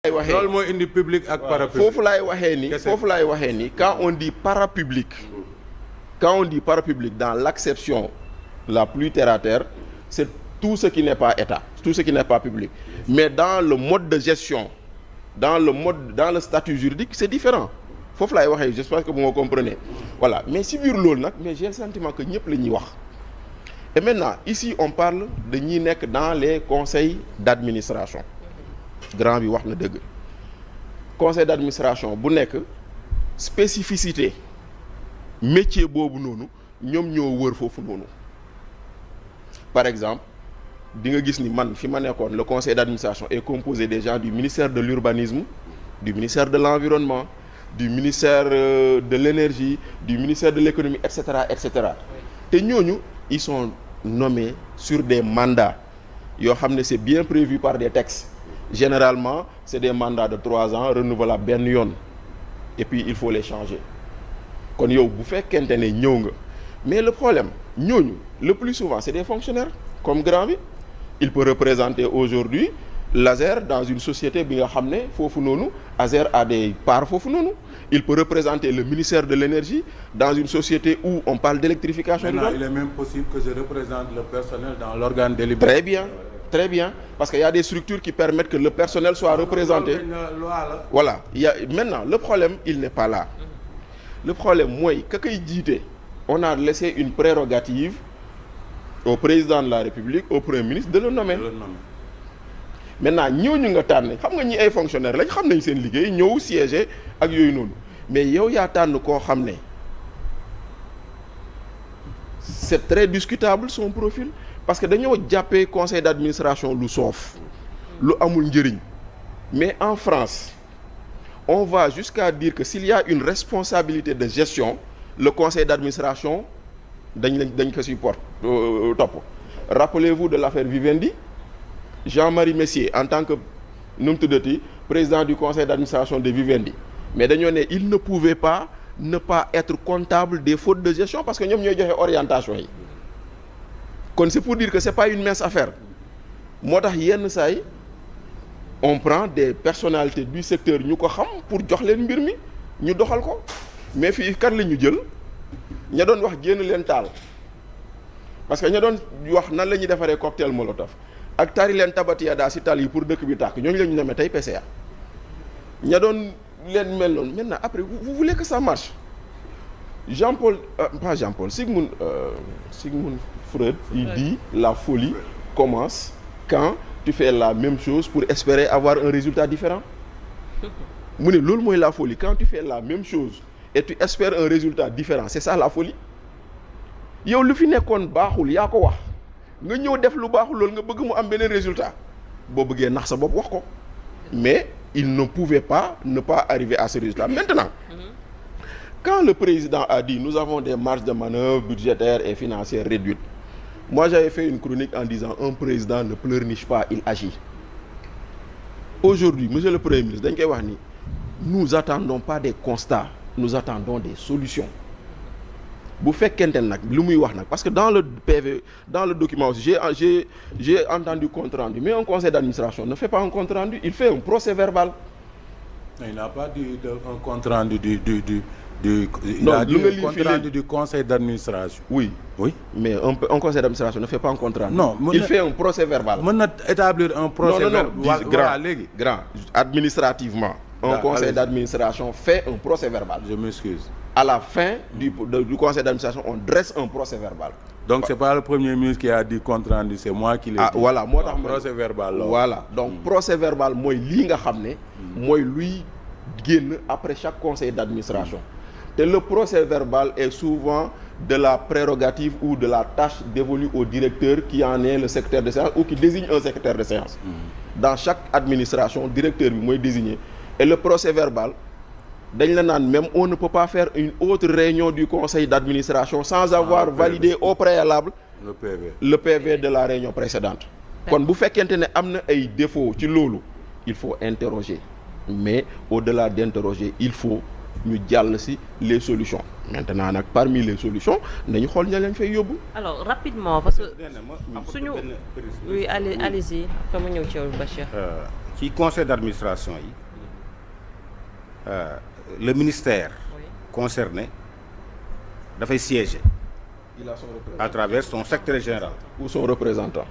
loolu mooy indi public ak parapublic. foofu laay waxee ni quand on dit parapublic dans l'acception la plus terre à terre, c'est tout ce qui n'est pas État, tout ce qui n'est pas public. Mais dans le mode de gestion, dans le statut juridique, c'est différent. Foofu laay waxee, j'espère que vous me comprenez. Voilà, mais si biir loolu nag, mais j'ai le sentiment que ñëpp la ñuy wax. Et maintenant, ici on parle de ñi nekk dans les conseils d'administration. Grand bi wax na dëgg. Conseil d'administration bu nekk spécificité métier boobu noonu ñoom ñoo wër foofu noonu. Par exemple, di nga gis ni man fi ma nekkoon le conseil d'administration est composé des gens du ministère de l'urbanisme, du ministère de l'environnement, du ministère de l'énergie, du ministère de l'économie, etc., etc. te ñooñu ils sont nommés sur des mandats yoo xam ne c'est bien prévu par des textes. Généralement c'est des mandats de 3 ans renouvelables benn yoon et puis il faut les changer kon yow bu fekkente ne ñëw nga mais le problème ñooñu le plus souvent c'est des fonctionnaires comme grand bi il peut représenter aujourd'hui l'ASER dans une société bi nga xam ne foofu noonu ASER a des parts foofu noonu il peut représenter le ministère de l'énergie dans une société où on parle d'électrification. Maintenant, il est même possible que je représente le personnel dans l'organe délibéré. Très bien, parce qu'il y a des structures qui permettent que le personnel soit représenté. Voilà. Maintenant, le problème, il n'est pas là. Le problème, moi, on a laissé une prérogative au président de la République, au Premier ministre, de le nommer. Maintenant, ñooñu nga tànn xam nga ñi ay fonctionnaires lañ xam nañ seen liggéey ñëw siéger ak yooyu noonu mais yow yaa tànn koo xam ne c'est très discutable son profil parce que dañoo jàppee conseil d'administration lu soof lu amul njëriñ mais en France on va jusqu'à dire que s'il y a une responsabilité de gestion le conseil d'administration dañ ko supporte topp. Rappelez-vous de l'affaire Vivendi. Jean-Marie Messier en tant que nu mu tuddati président du conseil d'administration de Vivendi mais dañoo ne il ne pouvait pas ne pas être comptable des fautes de gestion parce que ñoom ñooy joxe orientation yi kon c'est pour dire que c'est pas une mince affaire moo tax yenn saa yi on prend des personnalités du secteur ñu ko xam pour jox leen mbir mi ñu doxal ko mais fii kan la ñu jël ña doon wax génn leen taal parce que ña doon wax nan la ñuy defaree cocktail molotov ak tari leen tabatiya daa si tal yi pour dëkk bi tàkk ñooñu la ñu nemee tey PCA ña doon leen mel noonu maintenant après vous voulez que ça marche Sigmund Freud il dit la folie commence quand tu fais la même chose pour espérer avoir un résultat différent mu ne loolu mooy la folie quand tu fais la même chose et tu espères un résultat différent c'est ça la folie yow lu fi nekkoon baaxul yaa ko wax nga ñëw def lu baaxul loolu nga bëgg mu am beneen résultat boo bëggee nax sa bopp wax ko mais il ne pouvait pas ne pas arriver à ce résultat maintenant quand le président a dit nous avons des marges de manœuvre budgétaires et financières réduites moi j'avais fait une chronique en disant un président ne pleurniche pas il agit aujourd'hui monsieur le Premier ministre dañ koy wax ni nous attendons pas des constats nous attendons des solutions bu fekkente nag lu muy wax nag parce que dans le PV dans le document aussi j'ai entendu compte rendu mais un conseil d'administration ne fait pas un compte rendu il fait un procès verbal. Il n'a pas dit un compte rendu il a dit un compte rendu du conseil d'administration. Oui mais un conseil d'administration ne fait pas un compte rendu. Non il fait un procès verbal. mën na établir un procès verbal. grand administrativement. Un conseil d'administration fait un procès verbal. Je m'excuse. À la fin du conseil d'administration, on dresse un procès verbal. Donc c'est pas le Premier ministre qui a dit compte rendu, c'est moi qui l'ai dit. Voilà moo tax procès verbal. Voilà donc procès verbal mooy lii nga xam ne. mooy luy génn après chaque conseil d'administration. te le procès verbal est souvent de la prérogative ou de la tâche dévolue au directeur qui en est le secrétaire de séance ou qui désigne un secrétaire de séance. Dans chaque administration directeur bi mooy désigner et le procès verbal. dañ la naan même on ne peut pas faire une autre réunion du conseil d'administration sans avoir validé au préalable le PV de la réunion précédente kon bu fekkente ne am na ay défauts ci loolu il faut interroger mais au-delà d'interroger il faut ñu jàll ci les solutions maintenant nag parmi les solutions nañu xool ña leen fay yóbbu. Alors rapidement parce que suñu oui allez-y fa mu ñëw ci yow Bachir. ci conseil d'administration yi le ministère concerné dafay siéger à travers son secrétaire général ou son représentant.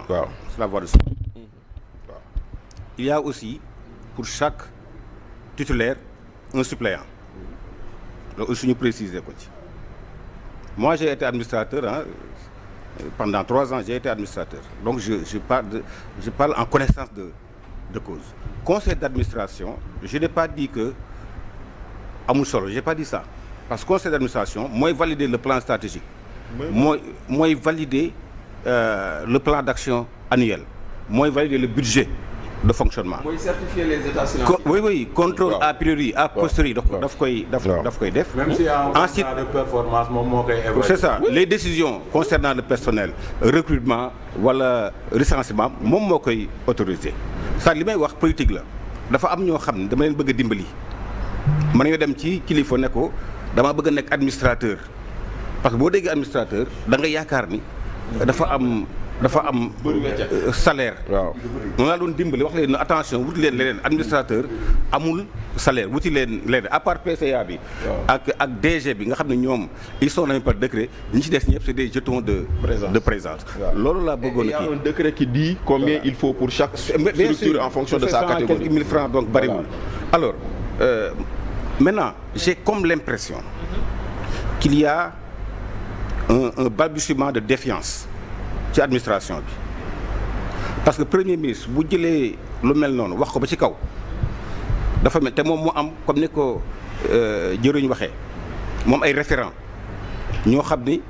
waaw c'est la voix de son. waaw il y a aussi pour chaque titulaire un suppléant loolu aussi ñu préciser ko ci. Moi j'ai été administrateur pendant 3 ans j'ai été administrateur donc je parle en connaissance de cause. Conseil d'administration je n'ai pas dit que amul solo j'ai pas dit ça parce que conseil d'administration mooy valider le plan stratégique mooy valider le plan d'action annuel mooy valider le budget de fonctionnement. mooy certifier les états financiers. oui contrôle a priori a posteriori daf koy def. même si en ensuite de performance moom moo koy évaluer. c'est ça les décisions concernant le personnel recrutement wala recensement moom moo koy autoriser. ça li may wax politique la dafa am ñoo xam ne dama leen bëgg a dimbali mën nga dem ci kilifa ne ko dama bëgg a nekk administrateur parce que boo déggee administrateur da nga yaakaar ni dafa am salaire. waaw moom laa doon dimbali wax leen ne attention wuti leen leneen administrateur amul salaire wuti leen leneen à part PCA bi. ak DG bi nga xam ne ñoom ils sont nommés par décret ñi ci des ñëpp c'est des jetons de présence. loolu laa bëggoon il y a un décret qui dit combien il faut pour chaque structure en fonction de sa catégorie. quelques mille francs donc bariwul. alors maintenant j'ai comme l'impression qu'il y a un balbutiement de défiance ci administration bi parce que premier ministre bu jëlee lu mel noonu wax ko ba ci kaw dafa mel te moom mu am comme ni ko jëruñ waxee moom ay référents ñoo xam ni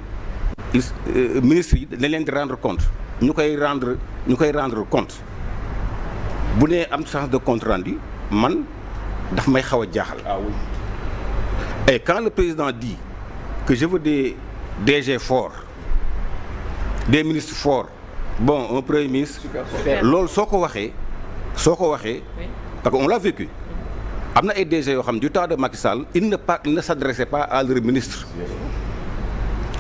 ministres yi dañ leen di rendre compte ñu koy rendre compte bu nee am chance de compte rendu man daf may xaw a jaaxal. ah oui. Et quand le président dit que je veux des DG forts des ministres forts bon un premier ministre loolu soo ko waxee parce que on l'a vécu am na ay DG yoo xam du temps de Macky Sall il ne s'adressait pas à leur ministre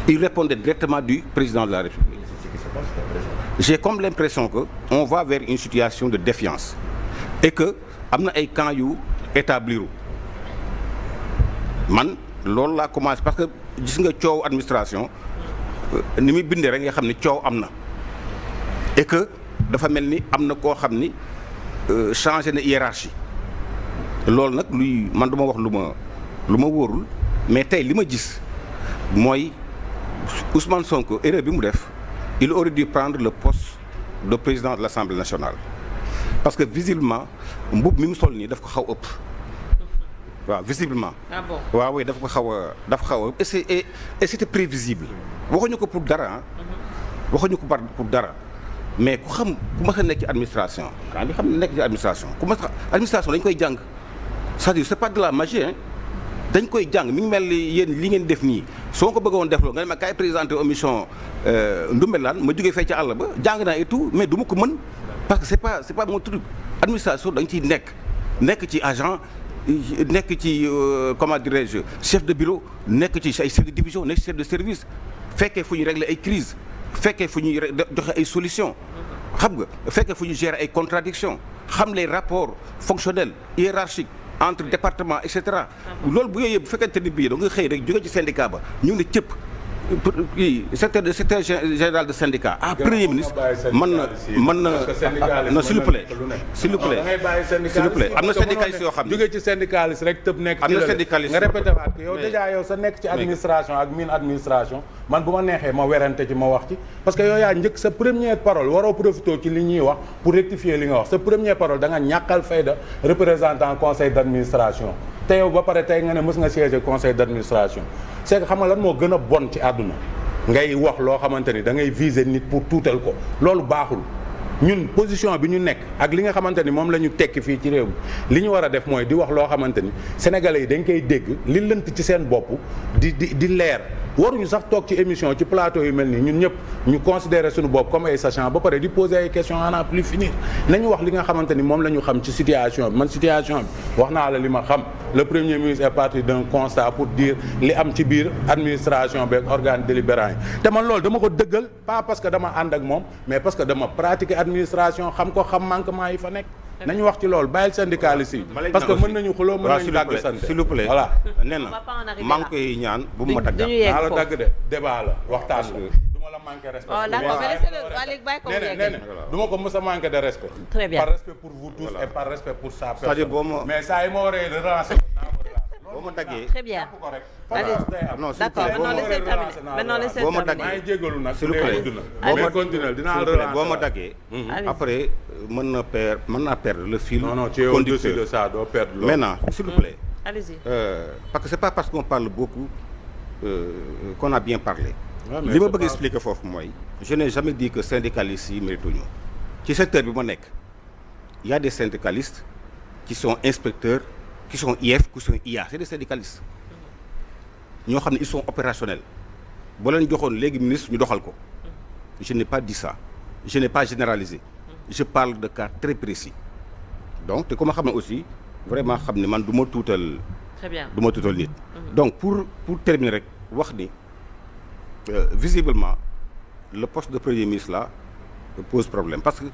il répondait directement du président de la République. J'ai comme l'impression que on va vers une situation de défiance et que am na ay camps yu établir man loolu laa commencé parce que gis nga coow administration ni muy bindee rek nga xam ni coow am na et que dafa mel ni am na koo xam ni changé na hiérarchie loolu nag luy man duma wax lu ma wóorul mais tey li ma gis mooy Ousmane Sonko erreur bi mu def il aurait dû prendre le poste de président de l'Assemblée nationale parce que visiblement mbub mi mu sol nii daf ko xaw ëpp waaw visiblement. ah bon waaw oui dafa xaw a et c'était prévisible waxuñu ko pour dara waxuñu ko pour dara mais ku mas a nekk ci administration quand li xam ne nekk ci administration dañ koy jàng c'est-à-dire c'est pas de la magie hein dañ koy jàng mi ngi mel ni yéen li ngeen def nii soo ko bëggoon defloo nga ne ma kaay présenter émission Ndoumbelane ma jógee fee ca àll ba jàng naa et tout mais du ma ko mën parce que c'est pas mon truc administration da nga ciy nekk ci agent nekk ci comment dirais-je chef de bureau nekk ci ay chef de division nekk chef de service fekkee fu ñu régler ay crise fekkee fu ñuy joxe ay solutions xam nga fekkee fu ñu gérer ay contradictions xam les rapports fonctionnels hiérarchiques entre département et cetera loolu bu yooyu yëpp bu fekkente ni bii da nga xëy rek jóge ci syndicat ba ñu ne cëpp secrétaire général de syndicat premier ministre mën na non s'il vous plaît am na syndicaliste yoo xam ne jóge ci syndicaliste rek tëb nekk am na syndicaliste nga répété waat ko yow déjà yow sa nekk ci administration ak min administration man bu ma neexee ma werante ci ma wax ci parce que yow yaa njëkk sa première parole waroo profité ci li ñuy wax pour rectifier li nga wax sa première parole da nga ñàkkal fayda représentant conseil d'administration te yow ba pare tey nga ne mës nga siéger conseil d'administration c'est que xam nga lan moo gën a bon ci àdduna ngay wax loo xamante ni da ngay viser nit pour tuutal ko loolu baaxul ñun position bi ñu nekk ak li nga xamante ni moom la ñu tekki fii ci réew mi li ñu war a def mooy di wax loo xamante ni sénégalais yi dañ koy dégg li lënt ci seen bopp di leer waruñu sax toog ci émission ci plateau yu mel nii ñun ñëpp ñu considérer suñu bopp comme ay sachants ba pare di poser ay questions à n'en plus finir nañu wax li nga xamante ni moom la ñu xam ci situation bi man situation bi wax naa la li ma xam le premier ministre est parti d'un constat pour dire li am ci biir administration beeg organe délibérant yi te man loolu dama ko dëggal pas parce que dama ànd ak moom mais parce que dama pratiquer administration xam ko xam manquement yi fa nekk nañu wax ci loolu bàyyil syndicaliste yi parce que mën nañu xuloo mën nañu dagg sante s'il vous plaît voilà nee na maa ngi koy ñaan bu mu ma dagg naa la dagg de débat la waxtaan la du ma la manquer respect du ma ko mës a manquer de respect par respect pour vous tous et par respect pour sa personne mais saa yi ma waree relancer boo ma daggee très bien allez d'accord maintenant laissez terminer maa ngi jégalu nag s'il vous plaît mais continuer dinaa relancer boo ma daggee après mën naa perdre le fil non tu es au-dessus de ça doo perdre loolu maintenant s'il vous plaît allez-y parce que c'est pas parce qu'on parle beaucoup qu'on a bien parlé li ma bëgg expliquer foofu mooy je n'ai jamais dit que syndicalistes yi mérituñu ci secteur bi ma nekk il y a des syndicalistes qui sont inspecteurs qui sont IF qui sont IA c'est des syndicalistes ñoo xam ne ils sont opérationnels boo leen joxoon léegi ministre ñu doxal ko je n'ai pas dit ça je n'ai pas généralisé je parle de cas très précis donc te comme xam ne aussi vraiment xam ne man du ma tuutal très bien du ma tuutal nit donc pour terminer rek wax ni visiblement le poste de premier ministre là pose problème parce que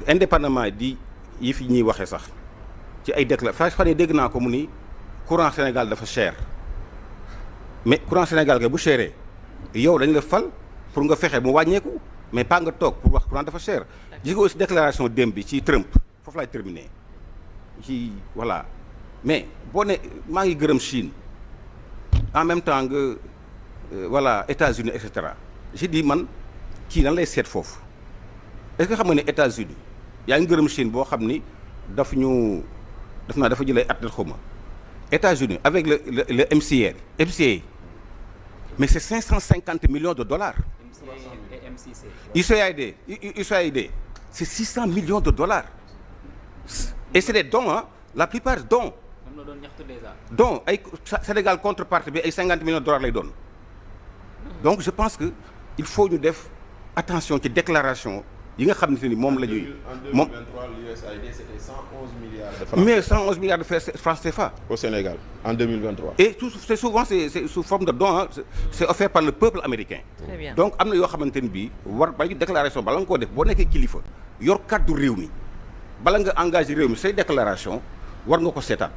indépendamment di yi fi ñuy waxee sax ci ay déclaration fan yii dégg naa ko mu ni courant Sénégal dafa cher mais courant Sénégal kay bu chéré yow dañ la fal pour nga fexe mu wàññeeku mais pas nga toog pour wax courant dafa cher. gis nga aussi déclaration démb bi ci Trump foofu laay terminer ci voilà mais boo ne maa ngi gërëm Chine en même temps nga voilà États-Unis et cetera j'ai dit man kii nan lay seet foofu est-ce que xam nga ne États-Unis yaa ngi gërëm Chine boo xam ni dafa jëlee at xawma États-Unis avec le MCA mais c'est 550 millions de dollars. USAID c'est 600 millions de dollars et c'est des dons hein la plupart dons. donc ay Sénégal contrepartie bi ay 50 millions de dollars lay doon donc je pense que il faut ñu def attention ci déclaration yi nga xam ne ni moom la ñuy. en 2023 l'USAID c'était 111 milliards de francs. mais 111 milliards de francs CFA. au Sénégal en 2023. et c'est souvent c'est sous forme de don c'est offert par le peuple américain. Très bien. donc am na yoo xamante ni bii war ba déclaration bala nga koo def boo nekkee kilifa yor kàddu réew mi bala nga engagé réew mi say déclaration war nga ko seetaan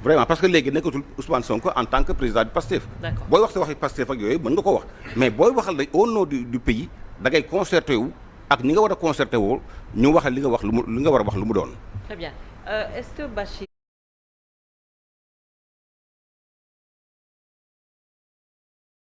vraiment parce que léegi nekkatul Ousmane Sonko en tant que président du PASTEF. D'accord. booy wax sa waxi PASTEF ak yooyu mën nga ko wax mais booy waxal la au nom du pays da ngay concerté wu ak ñi nga war a concerté woo ñu wax li nga war a wax lu mu doon. très bien est-ce que Bachir